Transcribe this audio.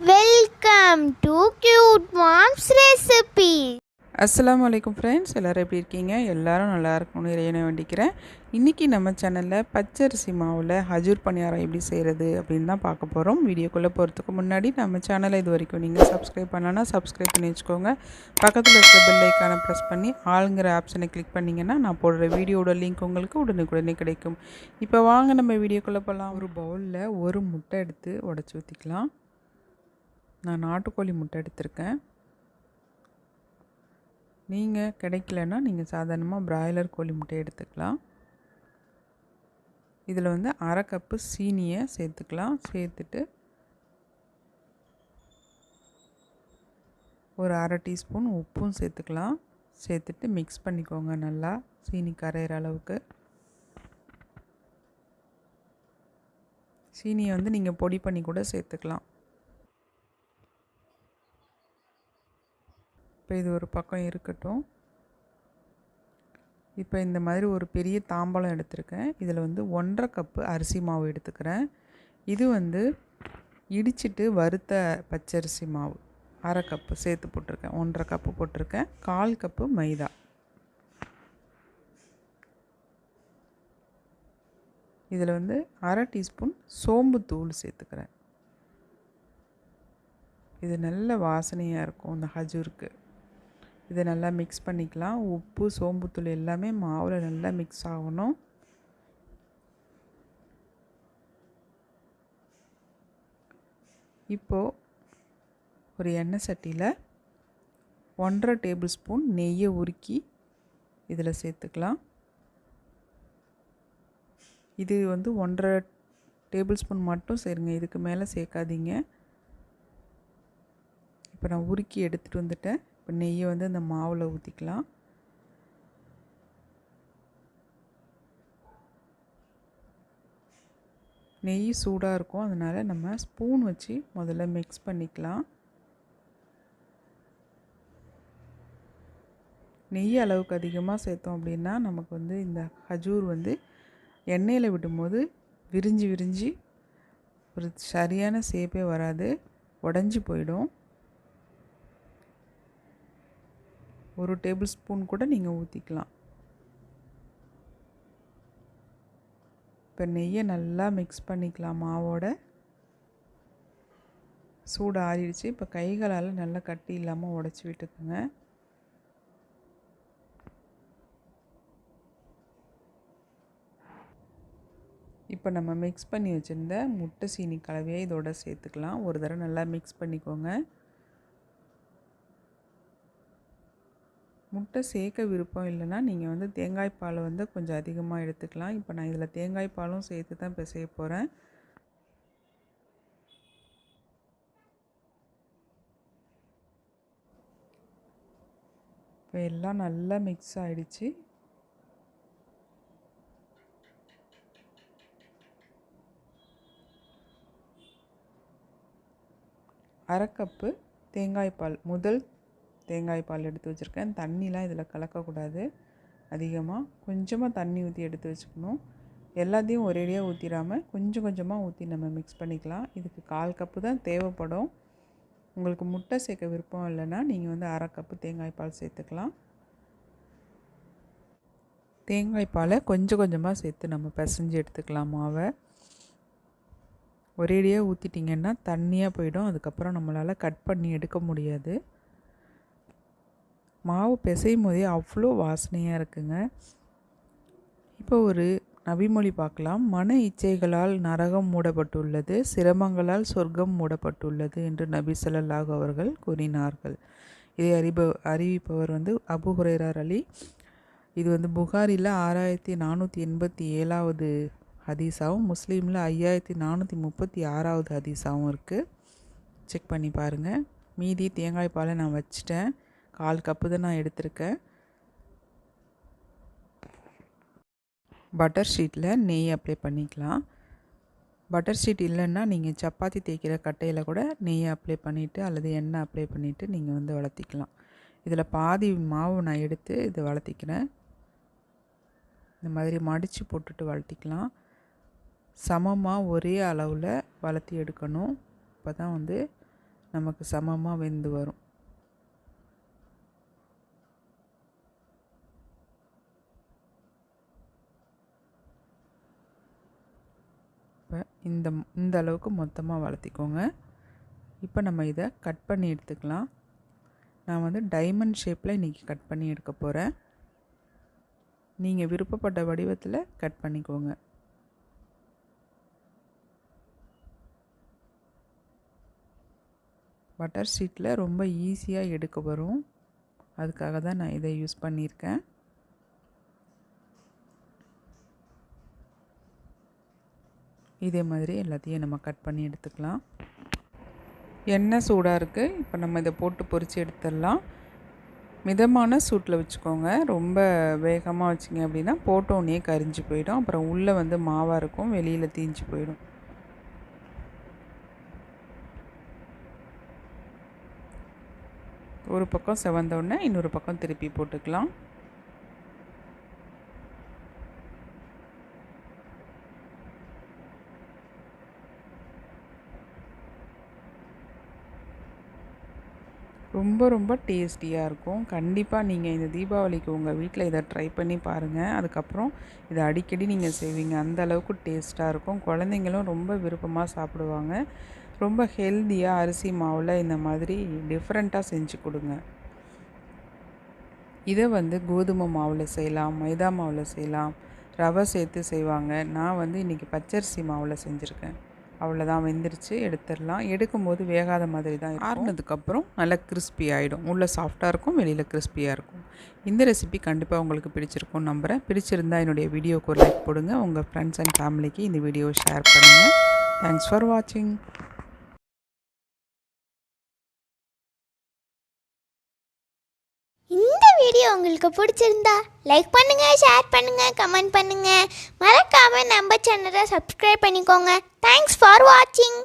Welcome to cute moms recipe. அஸ்ஸலாமு அலைக்கும் friends, எல்லோரும் எப்படி இருக்கீங்க? எல்லோரும் நல்லா இருக்கணும்னு இறைவனை வேண்டிக்கிறேன். இன்றைக்கி நம்ம சேனலில் பச்சரிசி மாவில் ஹஜூர் பனியாரம் எப்படி செய்கிறது அப்படின்னு தான் பார்க்க போகிறோம். வீடியோக்குள்ளே போகிறதுக்கு முன்னாடி நம்ம சேனலை இது வரைக்கும் நீங்கள் சப்ஸ்கிரைப் பண்ணலன்னா சப்ஸ்கிரைப் பண்ணி வச்சுக்கோங்க. பக்கத்தில் இருக்கிற பெல் ஐக்கானை ப்ரெஸ் பண்ணி ஆளுங்கிற ஆப்ஷனை கிளிக் பண்ணிங்கன்னா நான் போடுற வீடியோட லிங்க் உங்களுக்கு உடனுக்குடனே கிடைக்கும். இப்போ வாங்க நம்ம வீடியோக்குள்ளே போகலாம். ஒரு பவுலில் ஒரு முட்டை எடுத்து உடச்சி ஊற்றிக்கலாம். நான் நாட்டுக்கோழி முட்டை எடுத்திருக்கேன். நீங்கள் கிடைக்கலன்னா நீங்கள் சாதாரணமாக பிராய்லர் கோழி முட்டை எடுத்துக்கலாம். இதில் வந்து அரை கப்பு சீனியை சேர்த்துக்கலாம். சேர்த்துட்டு ஒரு அரை டீஸ்பூன் உப்பும் சேர்த்துக்கலாம். சேர்த்துட்டு மிக்ஸ் பண்ணிக்கோங்க நல்லா, சீனி கரையிற அளவுக்கு. சீனியை வந்து நீங்கள் பொடி பண்ணி கூட சேர்த்துக்கலாம். இப்போ இது ஒரு பக்கம் இருக்கட்டும். இப்போ இந்த மாதிரி ஒரு பெரிய தாம்பாளம் எடுத்திருக்கேன். இதில் வந்து 1.5 கப்பு அரிசி மாவு எடுத்துக்கிறேன். இது வந்து இடிச்சிட்டு வறுத்த பச்சரிசி மாவு அரை கப்பு சேர்த்து போட்டிருக்கேன். 1.5 கப்பு போட்டிருக்கேன். 1/4 கப்பு மைதா. இதில் வந்து அரை டீஸ்பூன் சோம்பு தூள் சேர்த்துக்கிறேன். இது நல்ல வாசனையாக இருக்கும் இந்த ஹஜூருக்கு. இதை நல்லா மிக்ஸ் பண்ணிக்கலாம். உப்பு, சோம்புத்தூள் எல்லாமே மாவில் நல்லா மிக்ஸ் ஆகணும். இப்போது ஒரு எண்ணெய் சட்டியில் 1.5 டேபிள் ஸ்பூன் நெய்யை உருக்கி இதில் சேர்த்துக்கலாம். இது வந்து 1.5 டேபிள் ஸ்பூன் மட்டும் சேருங்க, இதுக்கு மேலே சேர்க்காதீங்க. இப்போ நான் உருக்கி எடுத்துகிட்டு வந்துட்டேன். இப்போ நெய்யை வந்து அந்த மாவில் ஊற்றிக்கலாம். நெய் சூடாக இருக்கும், அதனால் நம்ம ஸ்பூன் வச்சு முதல்ல மிக்ஸ் பண்ணிக்கலாம். நெய் அளவுக்கு அதிகமாக சேர்த்தோம் அப்படின்னா நமக்கு வந்து இந்த ஹஜூர் வந்து எண்ணெயில் விடும்போது விரிஞ்சு ஒரு சரியான ஷேப்பே வராது, உடஞ்சி போயிடும். 1 டேபிள் ஸ்பூன் கூட நீங்கள் ஊற்றிக்கலாம். இப்போ நெய்யை நல்லா மிக்ஸ் பண்ணிக்கலாம் மாவோட. சூடு ஆறிடுச்சு. இப்போ கைகளால் நல்லா கட்டி இல்லாமல் உடச்சி விட்டுக்குங்க. இப்போ நம்ம மிக்ஸ் பண்ணி வச்சுருந்த முட்டை சீனி கலவையை இதோட சேர்த்துக்கலாம். ஒரு தடவை நல்லா மிக்ஸ் பண்ணிக்கோங்க. முட்டை சேர்க்க விருப்பம் இல்லைன்னா நீங்கள் வந்து தேங்காய் பால் வந்து கொஞ்சம் அதிகமாக எடுத்துக்கலாம். இப்போ நான் இதில் தேங்காய் பாலும் சேர்த்து தான் பிசைய போகிறேன். இப்போ எல்லாம் நல்லா மிக்ஸ் ஆகிடுச்சு. அரை கப்பு தேங்காய் பால், முதல் தேங்காய் பால் எடுத்து வச்சுருக்கேன். தண்ணிலாம் இதில் கலக்கக்கூடாது. அதிகமாக கொஞ்சமாக தண்ணி ஊற்றி எடுத்து வச்சுக்கணும். எல்லாத்தையும் ஒரேடியாக ஊற்றிடாமல் கொஞ்சம் கொஞ்சமாக ஊற்றி நம்ம மிக்ஸ் பண்ணிக்கலாம். இதுக்கு 1/4 கப்பு தான் தேவைப்படும். உங்களுக்கு முட்டை சேர்க்க விருப்பம் இல்லைன்னா நீங்கள் வந்து அரை கப்பு தேங்காய் பால் சேர்த்துக்கலாம். தேங்காய் பாலை கொஞ்சம் கொஞ்சமாக சேர்த்து நம்ம பிசைஞ்சு எடுத்துக்கலாம் மாவை. ஒரேடியாக ஊற்றிட்டிங்கன்னா தண்ணியாக போயிடும். அதுக்கப்புறம் நம்மளால் கட் பண்ணி எடுக்க முடியாது. மாவு பிசையும் போதே அவ்வளோ வாசனையாக இருக்குங்க. இப்போ ஒரு நபிமொழி பார்க்கலாம். மன இச்சைகளால் நரகம் மூடப்பட்டுள்ளது, சிரமங்களால் சொர்க்கம் மூடப்பட்டுள்ளது என்று நபி ஸல்லல்லாஹு அவர்கள் கூறினார்கள். இதை அறிவிப்பவர் வந்து அபு ஹுரைரா அலி. இது வந்து புகாரில் 6487வது ஹதீஸாகவும் முஸ்லீமில் 5436வது ஹதீஸாகவும் இருக்குது. செக் பண்ணி பாருங்கள். மீதி தேங்காய் பாலை நான் வச்சிட்டேன். 1/4 கப்பு தான் நான் எடுத்திருக்கேன். பட்டர் ஷீட்டில் நெய் அப்ளை பண்ணிக்கலாம். பட்டர் ஷீட் இல்லைன்னா நீங்கள் சப்பாத்தி தேய்க்கிற கட்டையில் கூட நெய்யை அப்ளை பண்ணிவிட்டு அல்லது எண்ணெய் அப்ளை பண்ணிவிட்டு நீங்கள் வந்து வளர்த்திக்கலாம். இதில் பாதி மாவு நான் எடுத்து இதை வளர்த்திக்கிறேன். இந்த மாதிரி மடித்து போட்டுட்டு வளர்த்திக்கலாம். சமமாக ஒரே அளவில் வளர்த்தி எடுக்கணும். அப்போ தான் வந்து நமக்கு சமமாக வெந்து வரும். இப்போ இந்த அளவுக்கு மொத்தமாக வளர்த்திக்கோங்க. இப்போ நம்ம இதை கட் பண்ணி எடுத்துக்கலாம். நான் வந்து டைமண்ட் ஷேப்பில் இன்றைக்கி கட் பண்ணி எடுக்க போகிறேன். நீங்கள் விருப்பப்பட்ட வடிவத்தில் கட் பண்ணிக்கோங்க. பட்டர் ஷீட்டில் ரொம்ப ஈஸியாக எடுக்க வரும். அதுக்காக தான் நான் இதை யூஸ் பண்ணியிருக்கேன். இதே மாதிரி எல்லாத்தையும் நம்ம கட் பண்ணி எடுத்துக்கலாம். எண்ணெய் சூடாக இருக்குது. இப்போ நம்ம இதை போட்டு பொரித்து எடுத்துடலாம். மிதமான சூட்டில் வச்சுக்கோங்க. ரொம்ப வேகமாக வச்சிங்க அப்படின்னா போட்டோன்னே கரிஞ்சு போயிடும். அப்புறம் உள்ளே வந்து மாவாக இருக்கும், வெளியில் தீஞ்சு போயிடும். ஒரு பக்கம் செவந்தோடனே இன்னொரு பக்கம் திருப்பி போட்டுக்கலாம். ரொம்ப ரொம்ப டேஸ்டியாக இருக்கும். கண்டிப்பாக நீங்கள் இந்த தீபாவளிக்கு உங்கள் வீட்டில் இதை ட்ரை பண்ணி பாருங்கள். அதுக்கப்புறம் இதை அடிக்கடி நீங்கள் செய்வீங்க. அந்த அளவுக்கு டேஸ்ட்டாக இருக்கும். குழந்தைங்களும் ரொம்ப விருப்பமாக சாப்பிடுவாங்க. ரொம்ப ஹெல்த்தியாக அரிசி மாவில் இந்த மாதிரி டிஃப்ரெண்ட்டாக செஞ்சு கொடுங்க. இதை வந்து கோதுமை மாவில் செய்யலாம், மைதா மாவில் செய்யலாம், ரவை சேர்த்து செய்வாங்க. நான் வந்து இன்றைக்கி பச்சரிசி மாவில் செஞ்சுருக்கேன். அவ்வளோதான், வெந்துருச்சு. எடுத்துடலாம். எடுக்கும்போது வேகாத மாதிரி தான் இருக்கும். ஆறுனதுக்கப்புறம் நல்லா கிறிஸ்பி ஆகிடும். உள்ளே சாஃப்டாக இருக்கும், வெளியில் கிறிஸ்பியாக இருக்கும். இந்த ரெசிபி கண்டிப்பாக உங்களுக்கு பிடிச்சிருக்கும்னு நம்புகிறேன். பிடிச்சிருந்தால் என்னுடைய வீடியோக்கு ஒரு லைக் போடுங்க. உங்கள் ஃப்ரெண்ட்ஸ் அண்ட் ஃபேமிலிக்கு இந்த வீடியோவை ஷேர் பண்ணுங்கள். தேங்க்ஸ் ஃபார் வாட்சிங். இந்த வீடியோ உங்களுக்கு பிடிச்சிருந்தா லைக் பண்ணுங்க, ஷேர் பண்ணுங்க, கமெண்ட் பண்ணுங்க. மறக்காம நம்ம சேனலை சப்ஸ்கிரைப் பண்ணிக்கோங்க. தேங்க்ஸ் ஃபார் வாட்சிங்.